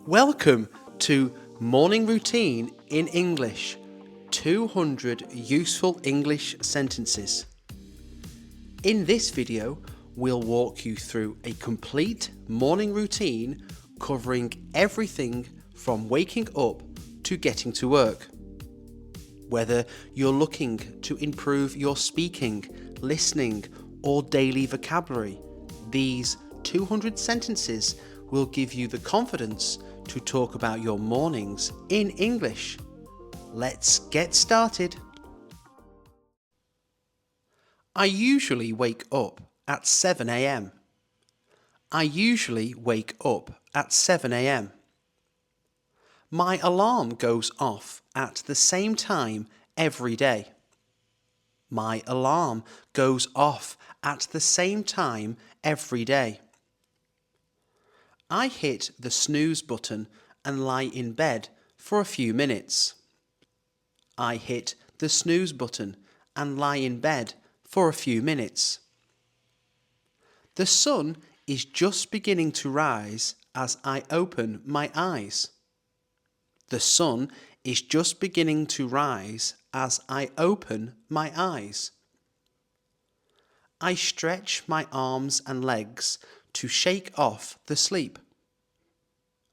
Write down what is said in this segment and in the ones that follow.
Welcome to Morning Routine in English, 200 useful English sentences. In this video, we'll walk you through a complete morning routine covering everything from waking up to getting to work. Whether you're looking to improve your speaking, listening, or daily vocabulary, these 200 sentences will give you the confidence to talk about your mornings in English. Let's get started. I usually wake up at 7 a.m. I usually wake up at 7 a.m. My alarm goes off at the same time every day. My alarm goes off at the same time every day. I hit the snooze button and lie in bed for a few minutes. I hit the snooze button and lie in bed for a few minutes. The sun is just beginning to rise as I open my eyes. The sun is just beginning to rise as I open my eyes. I stretch my arms and legs to shake off the sleep.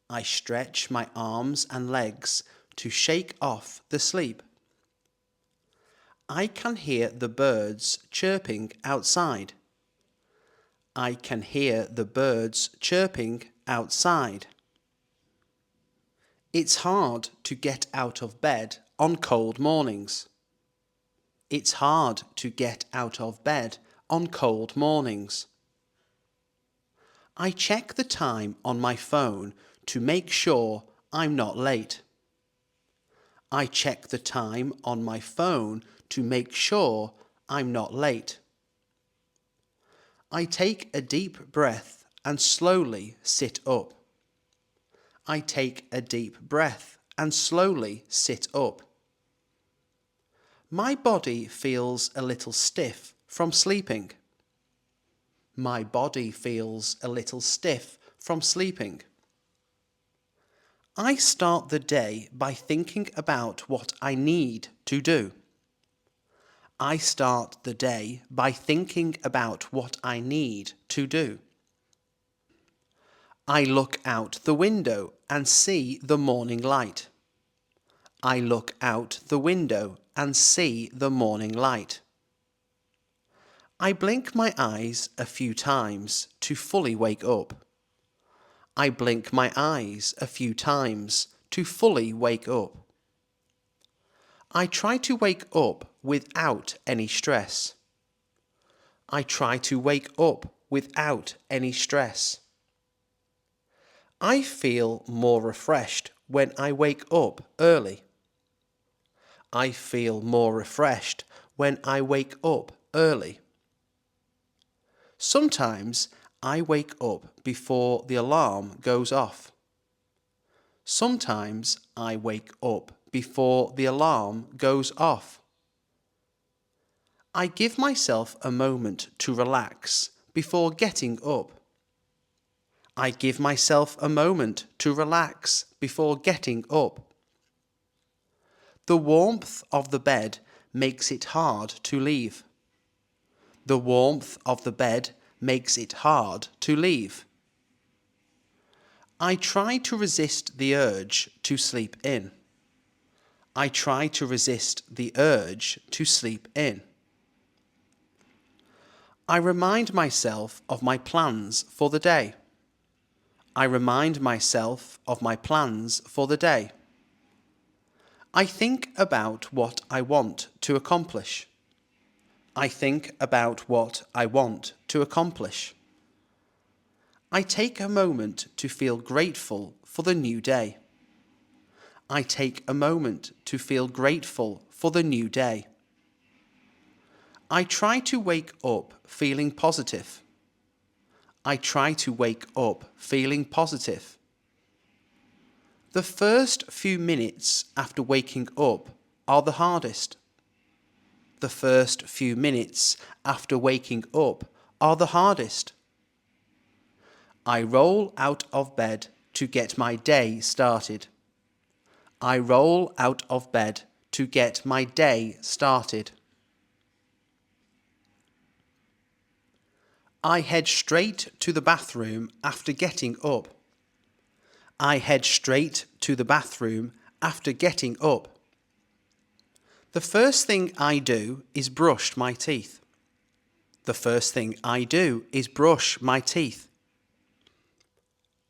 I stretch my arms and legs to shake off the sleep. I can hear the birds chirping outside. I can hear the birds chirping outside. It's hard to get out of bed on cold mornings. It's hard to get out of bed on cold mornings. I check the time on my phone to make sure I'm not late. I check the time on my phone to make sure I'm not late. I take a deep breath and slowly sit up. I take a deep breath and slowly sit up. My body feels a little stiff from sleeping. My body feels a little stiff from sleeping. I start the day by thinking about what I need to do. I start the day by thinking about what I need to do. I look out the window and see the morning light. I look out the window and see the morning light. I blink my eyes a few times to fully wake up. I blink my eyes a few times to fully wake up. I try to wake up without any stress. I try to wake up without any stress. I feel more refreshed when I wake up early. I feel more refreshed when I wake up early. Sometimes I wake up before the alarm goes off. Sometimes I wake up before the alarm goes off. I give myself a moment to relax before getting up. I give myself a moment to relax before getting up. The warmth of the bed makes it hard to leave. The warmth of the bed makes it hard to leave. I try to resist the urge to sleep in. I try to resist the urge to sleep in. I remind myself of my plans for the day. I remind myself of my plans for the day. I think about what I want to accomplish. I think about what I want to accomplish. I take a moment to feel grateful for the new day. I take a moment to feel grateful for the new day. I try to wake up feeling positive. I try to wake up feeling positive. The first few minutes after waking up are the hardest. The first few minutes after waking up are the hardest. I roll out of bed to get my day started. I roll out of bed to get my day started. I head straight to the bathroom after getting up. I head straight to the bathroom after getting up. The first thing I do is brush my teeth. The first thing I do is brush my teeth.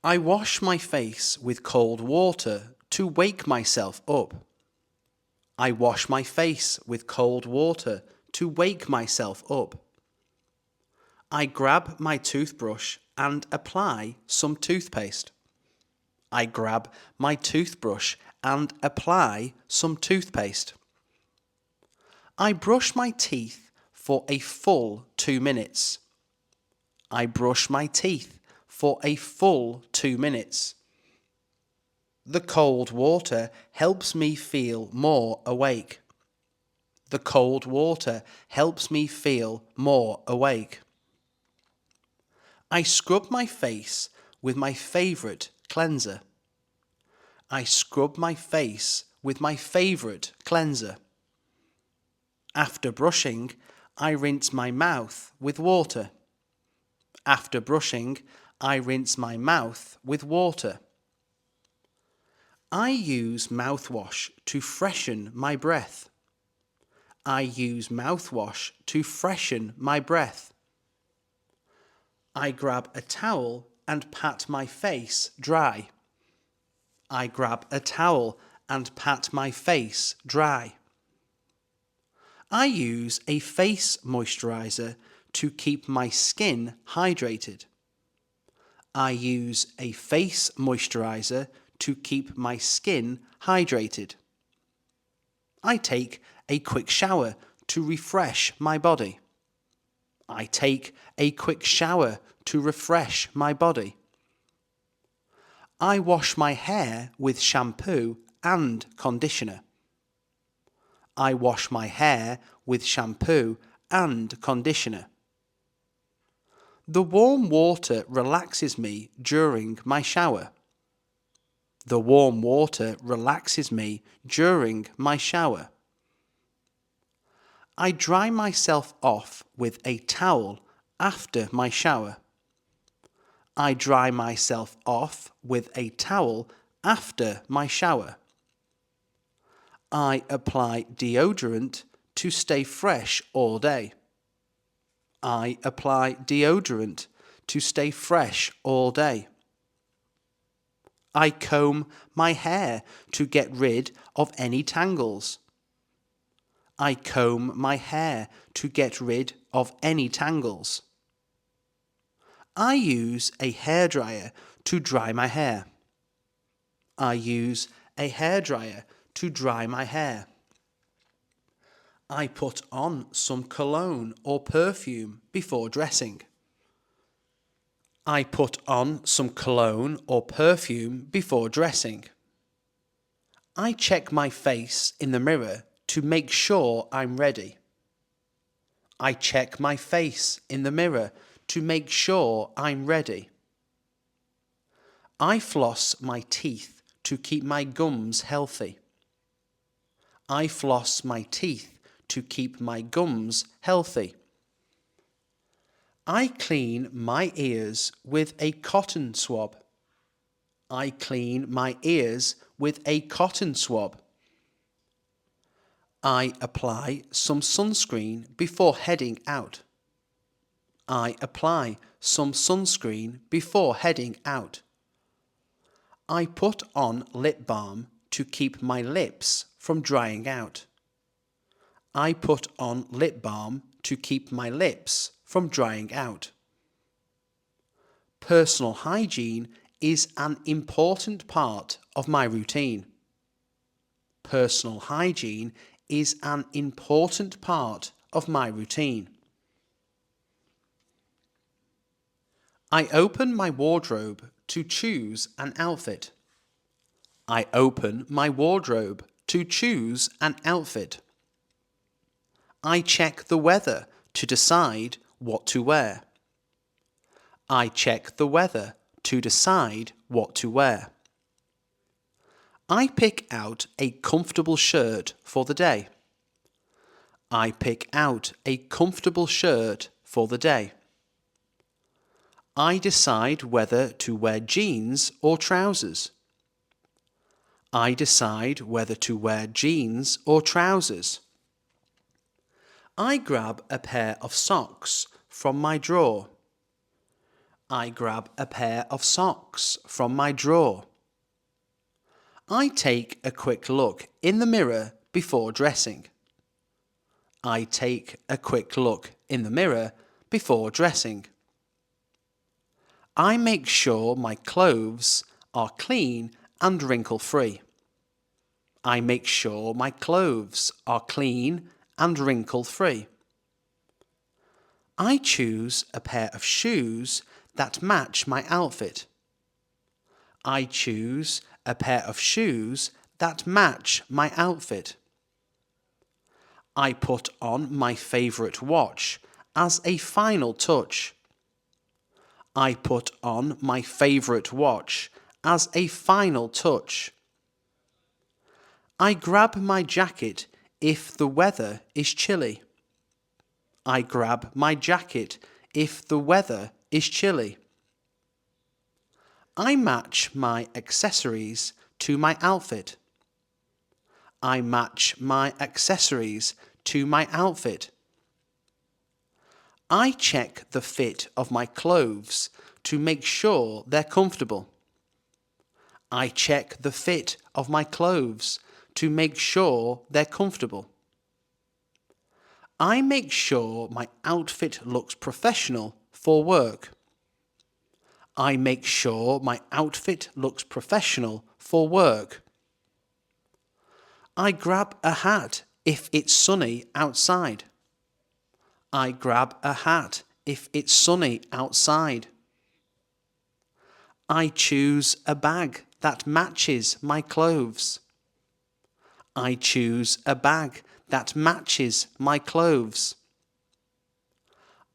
I wash my face with cold water to wake myself up. I wash my face with cold water to wake myself up. I grab my toothbrush and apply some toothpaste. I grab my toothbrush and apply some toothpaste. I brush my teeth for a full 2 minutes. I brush my teeth for a full 2 minutes. The cold water helps me feel more awake. The cold water helps me feel more awake. I scrub my face with my favourite cleanser. I scrub my face with my favourite cleanser. After brushing, I rinse my mouth with water. After brushing, I rinse my mouth with water. I use mouthwash to freshen my breath. I use mouthwash to freshen my breath. I grab a towel and pat my face dry. I grab a towel and pat my face dry. I use a face moisturiser to keep my skin hydrated. I use a face moisturiser to keep my skin hydrated. I take a quick shower to refresh my body. I take a quick shower to refresh my body. I wash my hair with shampoo and conditioner. I wash my hair with shampoo and conditioner. The warm water relaxes me during my shower. The warm water relaxes me during my shower. I dry myself off with a towel after my shower. I dry myself off with a towel after my shower. I apply deodorant to stay fresh all day. I apply deodorant to stay fresh all day. I comb my hair to get rid of any tangles. I comb my hair to get rid of any tangles. I use a hairdryer to dry my hair. I use a hairdryer to dry my hair. I put on some cologne or perfume before dressing. I put on some cologne or perfume before dressing. I check my face in the mirror to make sure I'm ready. I check my face in the mirror to make sure I'm ready. I floss my teeth to keep my gums healthy. I floss my teeth to keep my gums healthy. I clean my ears with a cotton swab. I clean my ears with a cotton swab. I apply some sunscreen before heading out. I apply some sunscreen before heading out. I put on lip balm to keep my lips from drying out. I put on lip balm to keep my lips from drying out. Personal hygiene is an important part of my routine. Personal hygiene is an important part of my routine. I open my wardrobe to choose an outfit. I open my wardrobe to choose an outfit. I check the weather to decide what to wear. I check the weather to decide what to wear. I pick out a comfortable shirt for the day. I pick out a comfortable shirt for the day. I decide whether to wear jeans or trousers. I decide whether to wear jeans or trousers. I grab a pair of socks from my drawer. I grab a pair of socks from my drawer. I take a quick look in the mirror before dressing. I take a quick look in the mirror before dressing. I make sure my clothes are clean and wrinkle-free. I make sure my clothes are clean and wrinkle-free. I choose a pair of shoes that match my outfit. I choose a pair of shoes that match my outfit. I put on my favourite watch as a final touch. I put on my favourite watch as a final touch. I grab my jacket if the weather is chilly. I grab my jacket if the weather is chilly. I match my accessories to my outfit. I match my accessories to my outfit. I check the fit of my clothes to make sure they're comfortable. I check the fit of my clothes to make sure they're comfortable. I make sure my outfit looks professional for work. I make sure my outfit looks professional for work. I grab a hat if it's sunny outside. I grab a hat if it's sunny outside. I choose a bag that matches my clothes. I choose a bag that matches my clothes.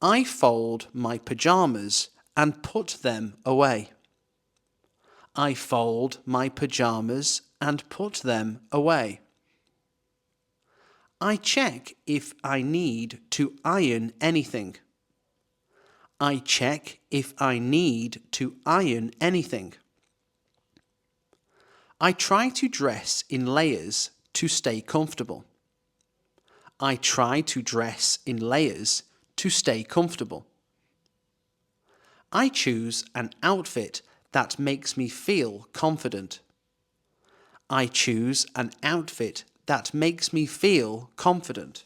I fold my pajamas and put them away. I fold my pajamas and put them away. I check if I need to iron anything. I check if I need to iron anything. I try to dress in layers to stay comfortable. I try to dress in layers to stay comfortable. I choose an outfit that makes me feel confident. I choose an outfit that makes me feel confident.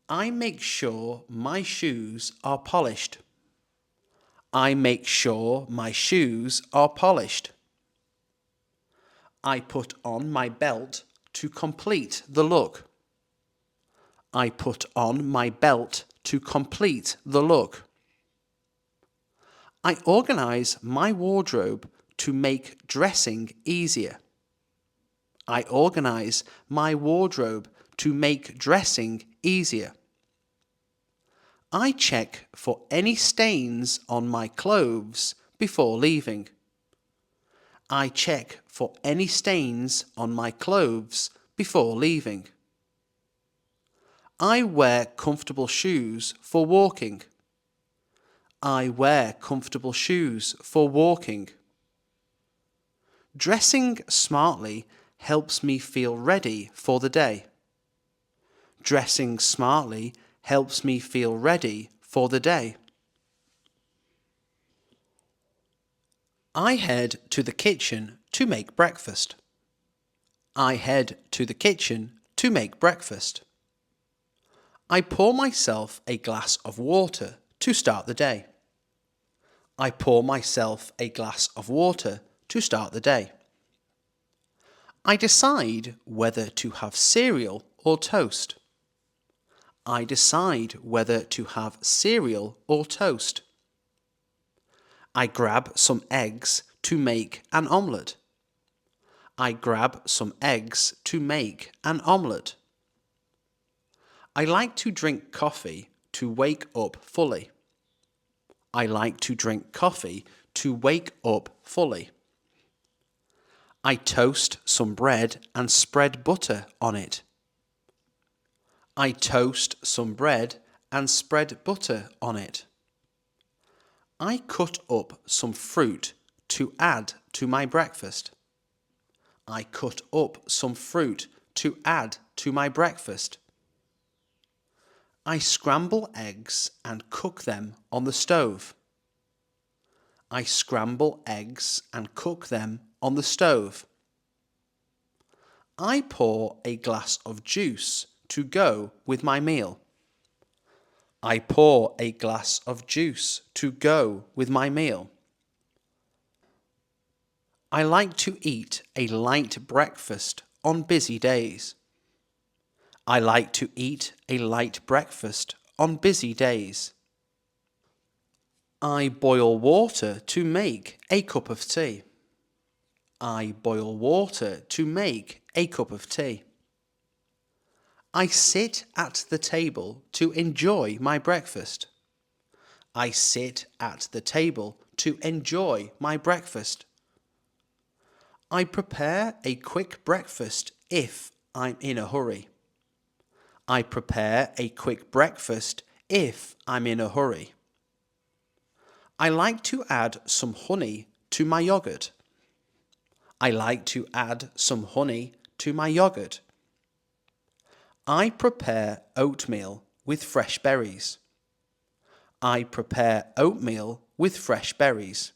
I make sure my shoes are polished. I make sure my shoes are polished. I put on my belt to complete the look. I put on my belt to complete the look. I organize my wardrobe to make dressing easier. I organize my wardrobe to make dressing easier. I check for any stains on my clothes before leaving. I check for any stains on my clothes before leaving. I wear comfortable shoes for walking. I wear comfortable shoes for walking. Dressing smartly helps me feel ready for the day. Dressing smartly helps me feel ready for the day. I head to the kitchen to make breakfast. I head to the kitchen to make breakfast. I pour myself a glass of water to start the day. I pour myself a glass of water to start the day. I decide whether to have cereal or toast. I decide whether to have cereal or toast. I grab some eggs to make an omelette. I grab some eggs to make an omelette. I like to drink coffee to wake up fully. I like to drink coffee to wake up fully. I toast some bread and spread butter on it. I toast some bread and spread butter on it. I cut up some fruit to add to my breakfast. I cut up some fruit to add to my breakfast. I scramble eggs and cook them on the stove. I scramble eggs and cook them on the stove. I pour a glass of juice to go with my meal. I pour a glass of juice to go with my meal. I like to eat a light breakfast on busy days. I like to eat a light breakfast on busy days. I boil water to make a cup of tea. I boil water to make a cup of tea. I sit at the table to enjoy my breakfast. I sit at the table to enjoy my breakfast. I prepare a quick breakfast if I'm in a hurry. I prepare a quick breakfast if I'm in a hurry. I like to add some honey to my yogurt. I like to add some honey to my yogurt. I prepare oatmeal with fresh berries. I prepare oatmeal with fresh berries.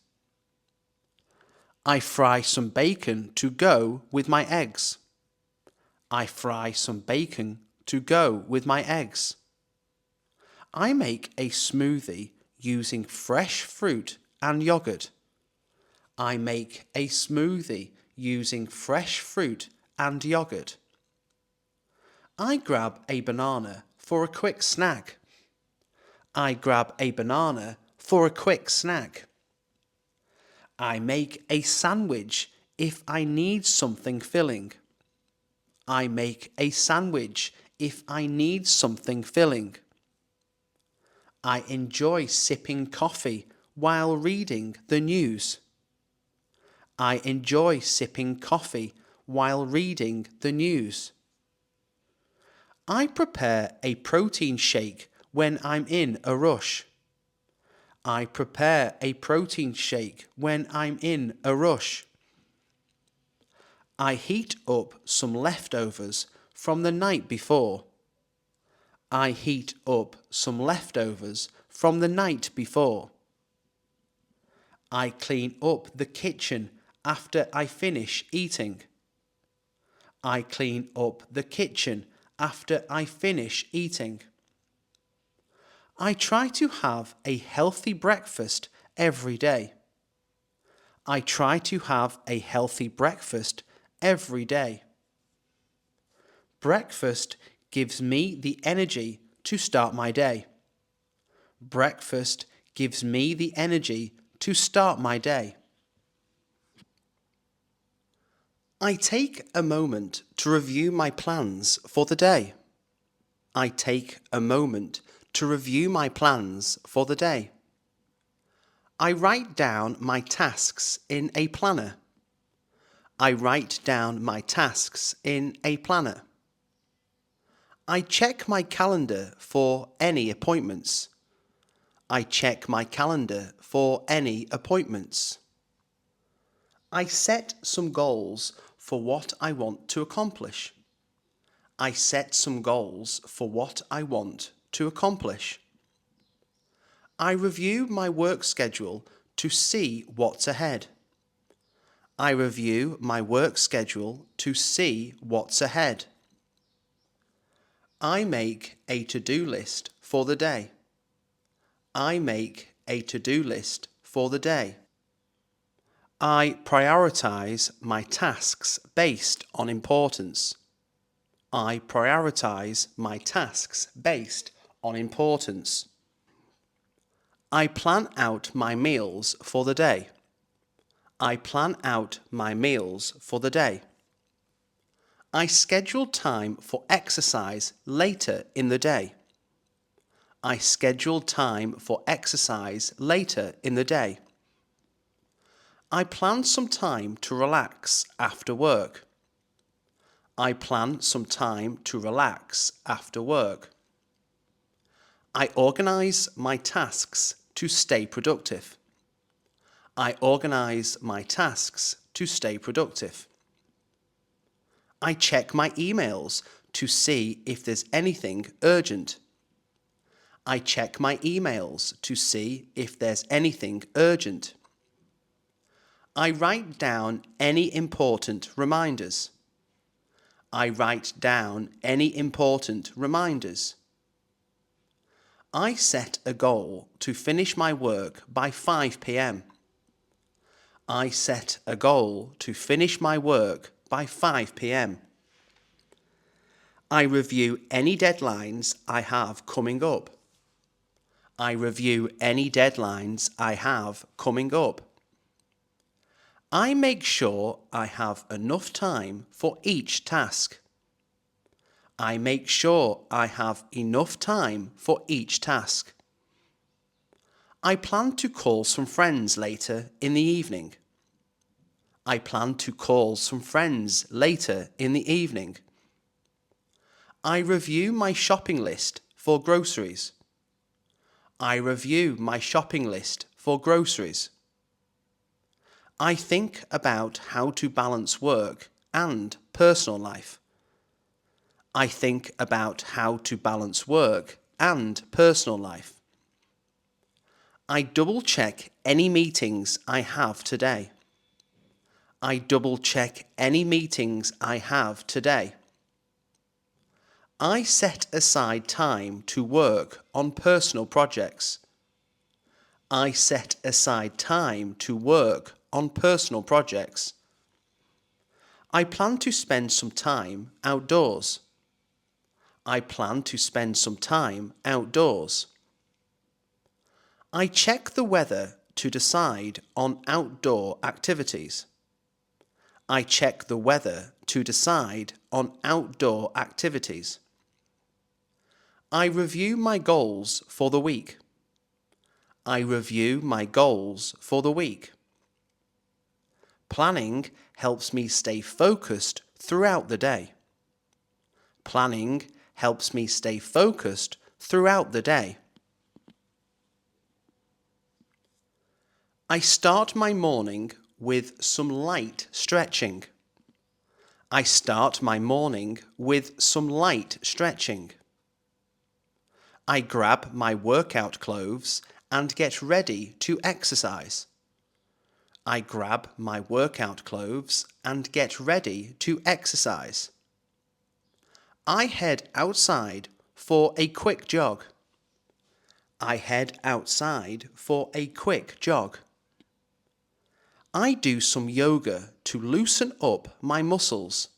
I fry some bacon to go with my eggs. I fry some bacon to go with my eggs. I make a smoothie using fresh fruit and yogurt. I make a smoothie using fresh fruit and yogurt. I grab a banana for a quick snack. I grab a banana for a quick snack. I make a sandwich if I need something filling. I make a sandwich if I need something filling. I enjoy sipping coffee while reading the news. I enjoy sipping coffee while reading the news. I prepare a protein shake when I'm in a rush. I prepare a protein shake when I'm in a rush. I heat up some leftovers from the night before. I heat up some leftovers from the night before. I clean up the kitchen after I finish eating. I clean up the kitchen after I finish eating. I try to have a healthy breakfast every day. I try to have a healthy breakfast every day. Breakfast gives me the energy to start my day. Breakfast gives me the energy to start my day. I take a moment to review my plans for the day. I take a moment to review my plans for the day. I write down my tasks in a planner. I write down my tasks in a planner. I check my calendar for any appointments. I check my calendar for any appointments. I set some goals for what I want to accomplish. I set some goals for what I want to accomplish. I review my work schedule to see what's ahead. I review my work schedule to see what's ahead. I make a to-do list for the day. I make a to-do list for the day. I prioritize my tasks based on importance. I prioritize my tasks based on importance. I plan out my meals for the day. I plan out my meals for the day. I schedule time for exercise later in the day. I schedule time for exercise later in the day. I plan some time to relax after work. I plan some time to relax after work. I organise my tasks to stay productive. I organise my tasks to stay productive. I check my emails to see if there's anything urgent. I check my emails to see if there's anything urgent. I write down any important reminders. I write down any important reminders. I set a goal to finish my work by 5 p.m. I set a goal to finish my work by 5 p.m. I review any deadlines I have coming up. I review any deadlines I have coming up. I make sure I have enough time for each task. I make sure I have enough time for each task. I plan to call some friends later in the evening. I plan to call some friends later in the evening. I review my shopping list for groceries. I review my shopping list for groceries. I think about how to balance work and personal life. I think about how to balance work and personal life. I double check any meetings I have today. I double check any meetings I have today. I set aside time to work on personal projects. I set aside time to work on personal projects. I plan to spend some time outdoors. I plan to spend some time outdoors. I check the weather to decide on outdoor activities. I check the weather to decide on outdoor activities. I review my goals for the week. I review my goals for the week. Planning helps me stay focused throughout the day. Planning helps me stay focused throughout the day. I start my morning with some light stretching. I start my morning with some light stretching. I grab my workout clothes and get ready to exercise. I grab my workout clothes and get ready to exercise. I head outside for a quick jog. I head outside for a quick jog. I do some yoga to loosen up my muscles.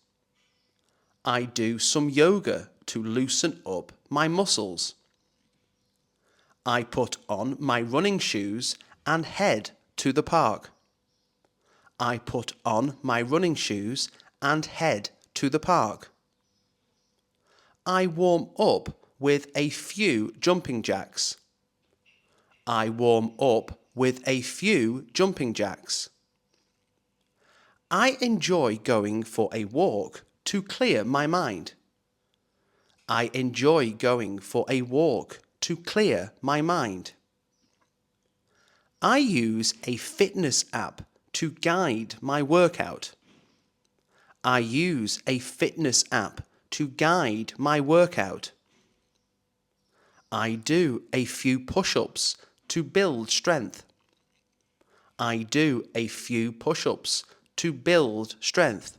I do some yoga to loosen up my muscles. I put on my running shoes and head to the park. I put on my running shoes and head to the park. I warm up with a few jumping jacks. I warm up with a few jumping jacks. I enjoy going for a walk to clear my mind. I enjoy going for a walk to clear my mind. I use a fitness app to guide my workout. I use a fitness app to guide my workout. I do a few push-ups to build strength. I do a few push-ups to build strength.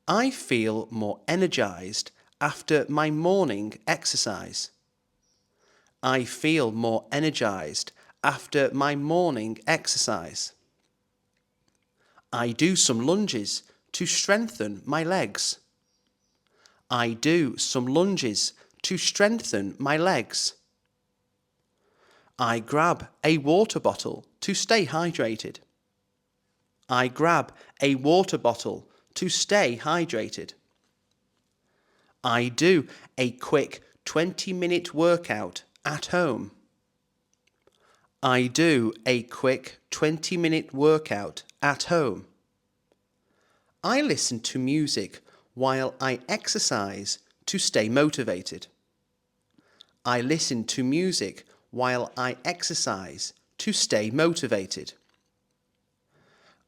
I feel more energized after my morning exercise. I feel more energized after my morning exercise. I do some lunges to strengthen my legs. I do some lunges to strengthen my legs. I grab a water bottle to stay hydrated. I grab a water bottle to stay hydrated. I do a quick 20-minute workout at home. I do a quick 20-minute workout at home. I listen to music while I exercise to stay motivated. I listen to music while I exercise to stay motivated.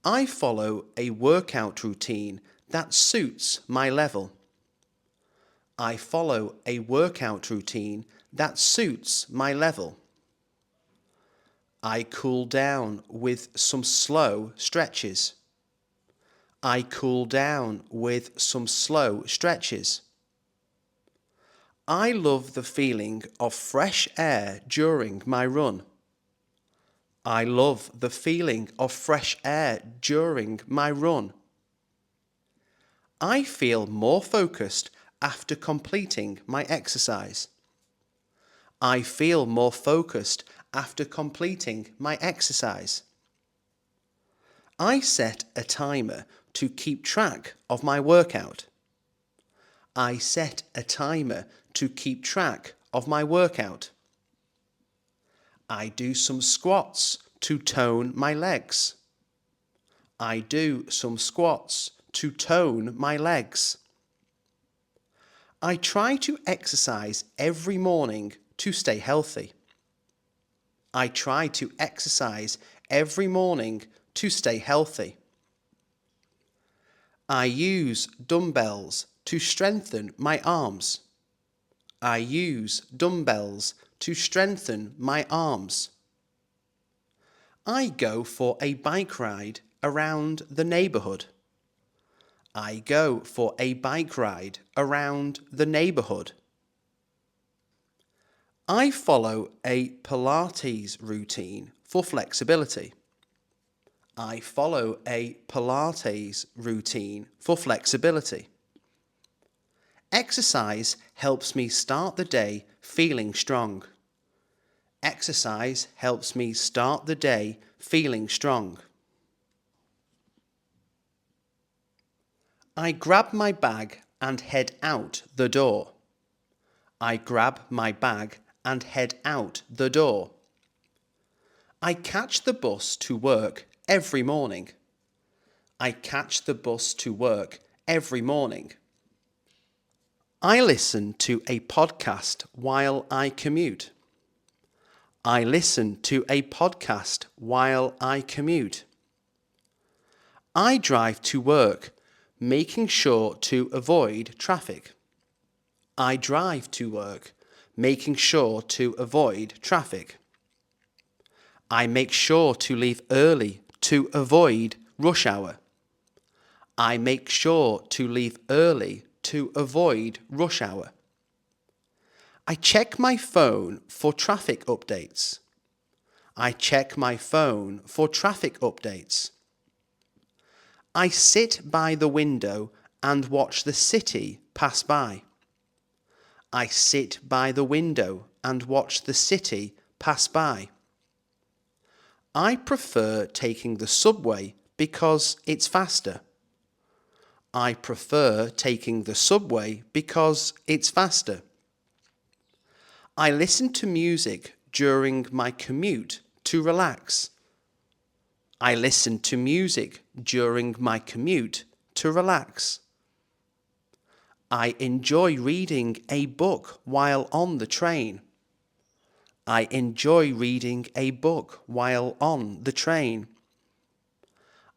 I follow a workout routine that suits my level. I follow a workout routine that suits my level. I cool down with some slow stretches. I cool down with some slow stretches. I love the feeling of fresh air during my run. I love the feeling of fresh air during my run. I feel more focused after completing my exercise. I feel more focused after completing my exercise. I set a timer to keep track of my workout. I set a timer to keep track of my workout. I do some squats to tone my legs. I do some squats to tone my legs. I try to exercise every morning to stay healthy. I try to exercise every morning to stay healthy. I use dumbbells to strengthen my arms. I use dumbbells to strengthen my arms. I go for a bike ride around the neighborhood. I go for a bike ride around the neighborhood. I follow a Pilates routine for flexibility. I follow a Pilates routine for flexibility. Exercise helps me start the day feeling strong. Exercise helps me start the day feeling strong. I grab my bag and head out the door. I grab my bag and head out the door. I catch the bus to work every morning. I catch the bus to work every morning. I listen to a podcast while I commute. I listen to a podcast while I commute. I drive to work, making sure to avoid traffic. I drive to work, making sure to avoid traffic. I make sure to leave early to avoid rush hour. I make sure to leave early to avoid rush hour. I check my phone for traffic updates. I check my phone for traffic updates. I sit by the window and watch the city pass by. I sit by the window and watch the city pass by. I prefer taking the subway because it's faster. I prefer taking the subway because it's faster. I listen to music during my commute to relax. I listen to music during my commute to relax. I enjoy reading a book while on the train. I enjoy reading a book while on the train.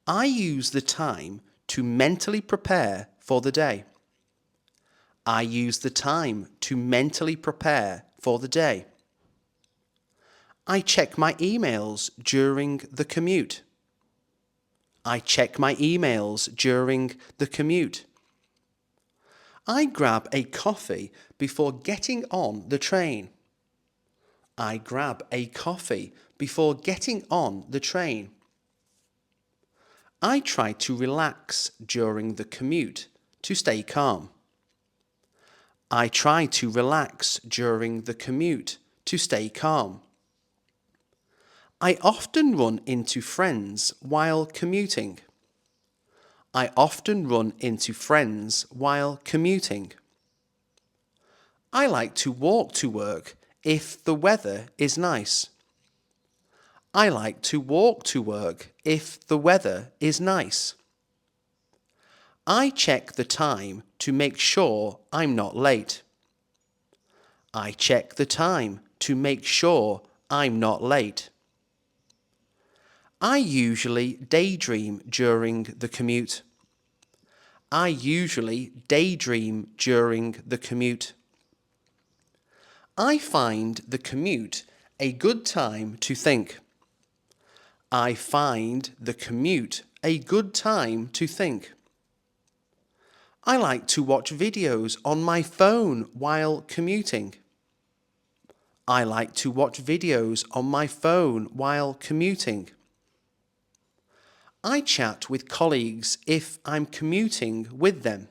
I use the time to mentally prepare for the day. I use the time to mentally prepare for the day. I check my emails during the commute. I check my emails during the commute. I grab a coffee before getting on the train. I grab a coffee before getting on the train. I try to relax during the commute to stay calm. I try to relax during the commute to stay calm. I often run into friends while commuting. I often run into friends while commuting. I like to walk to work if the weather is nice. I like to walk to work if the weather is nice. I check the time to make sure I'm not late. I check the time to make sure I'm not late. I usually daydream during the commute. I usually daydream during the commute. I find the commute a good time to think. I find the commute a good time to think. I like to watch videos on my phone while commuting. I like to watch videos on my phone while commuting. I chat with colleagues if I'm commuting with them.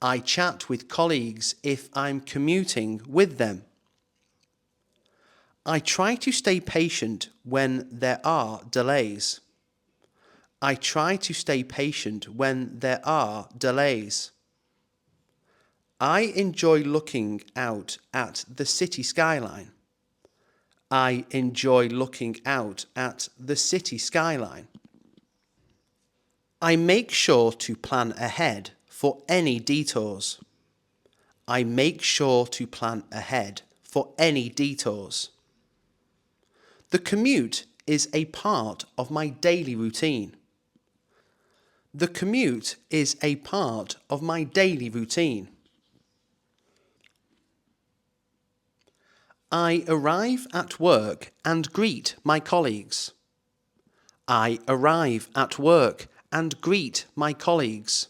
I chat with colleagues if I'm commuting with them. I try to stay patient when there are delays. I try to stay patient when there are delays. I enjoy looking out at the city skyline. I enjoy looking out at the city skyline. I make sure to plan ahead for any detours. I make sure to plan ahead for any detours. The commute is a part of my daily routine. The commute is a part of my daily routine. I arrive at work and greet my colleagues. I arrive at work and greet my colleagues.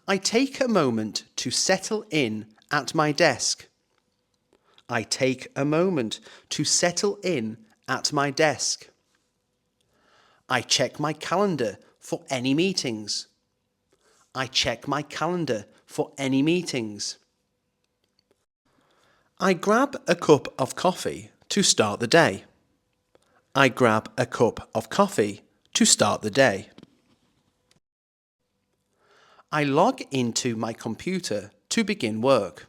I take a moment to settle in at my desk. I take a moment to settle in at my desk. I check my calendar for any meetings. I check my calendar for any meetings. I grab a cup of coffee to start the day. I grab a cup of coffee to start the day. I log into my computer to begin work.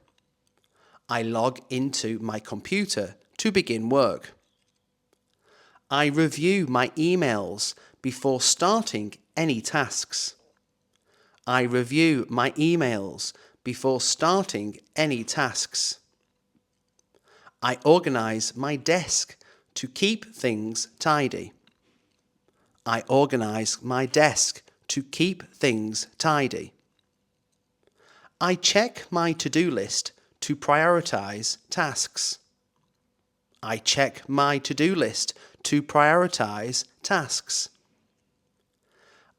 I log into my computer to begin work. I review my emails before starting any tasks. I review my emails before starting any tasks. I organize my desk to keep things tidy. I organize my desk to keep things tidy. I check my to-do list to prioritize tasks. I check my to-do list to prioritize tasks.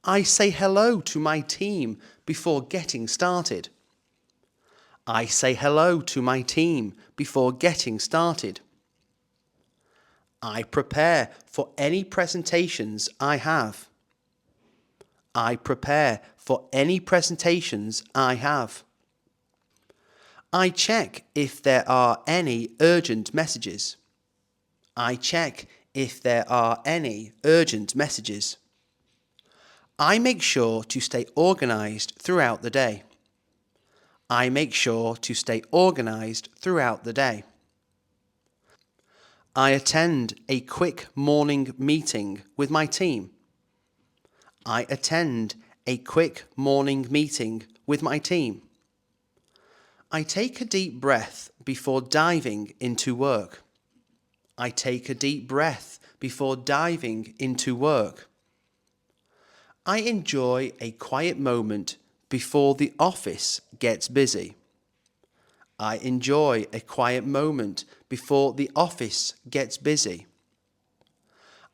I say hello to my team before getting started. I say hello to my team before getting started. I prepare for any presentations I have. I prepare for any presentations I have. I check if there are any urgent messages. I check if there are any urgent messages. I make sure to stay organized throughout the day. I make sure to stay organized throughout the day. I attend a quick morning meeting with my team. I attend a quick morning meeting with my team. I take a deep breath before diving into work. I take a deep breath before diving into work. I enjoy a quiet moment before the office gets busy. I enjoy a quiet moment before the office gets busy.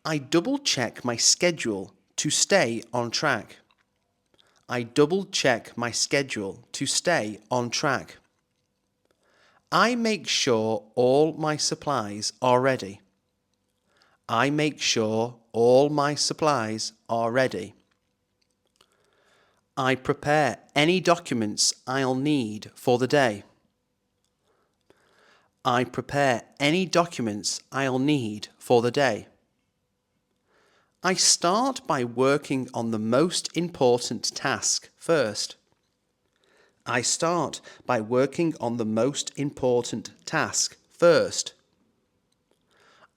I double check my schedule to stay on track. I double check my schedule to stay on track. I make sure all my supplies are ready. I make sure all my supplies are ready. I prepare any documents I'll need for the day. I prepare any documents I'll need for the day. I start by working on the most important task first. I start by working on the most important task first.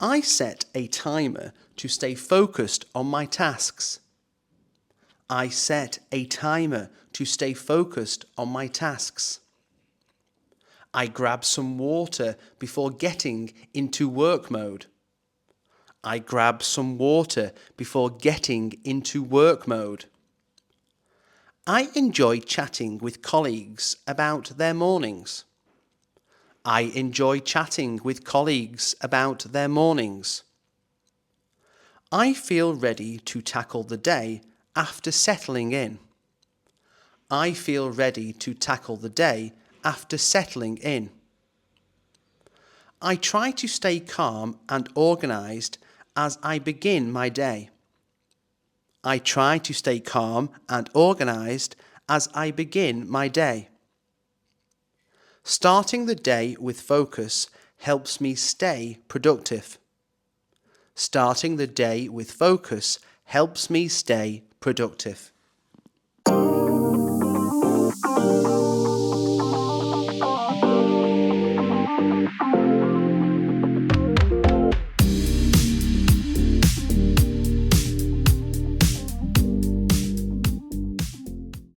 I set a timer to stay focused on my tasks. I set a timer to stay focused on my tasks. I grab some water before getting into work mode. I grab some water before getting into work mode. I enjoy chatting with colleagues about their mornings. I enjoy chatting with colleagues about their mornings. I feel ready to tackle the day after settling in. I feel ready to tackle the day after settling in. I try to stay calm and organised as I begin my day. I try to stay calm and organised as I begin my day. Starting the day with focus helps me stay productive. Starting the day with focus helps me stay productive.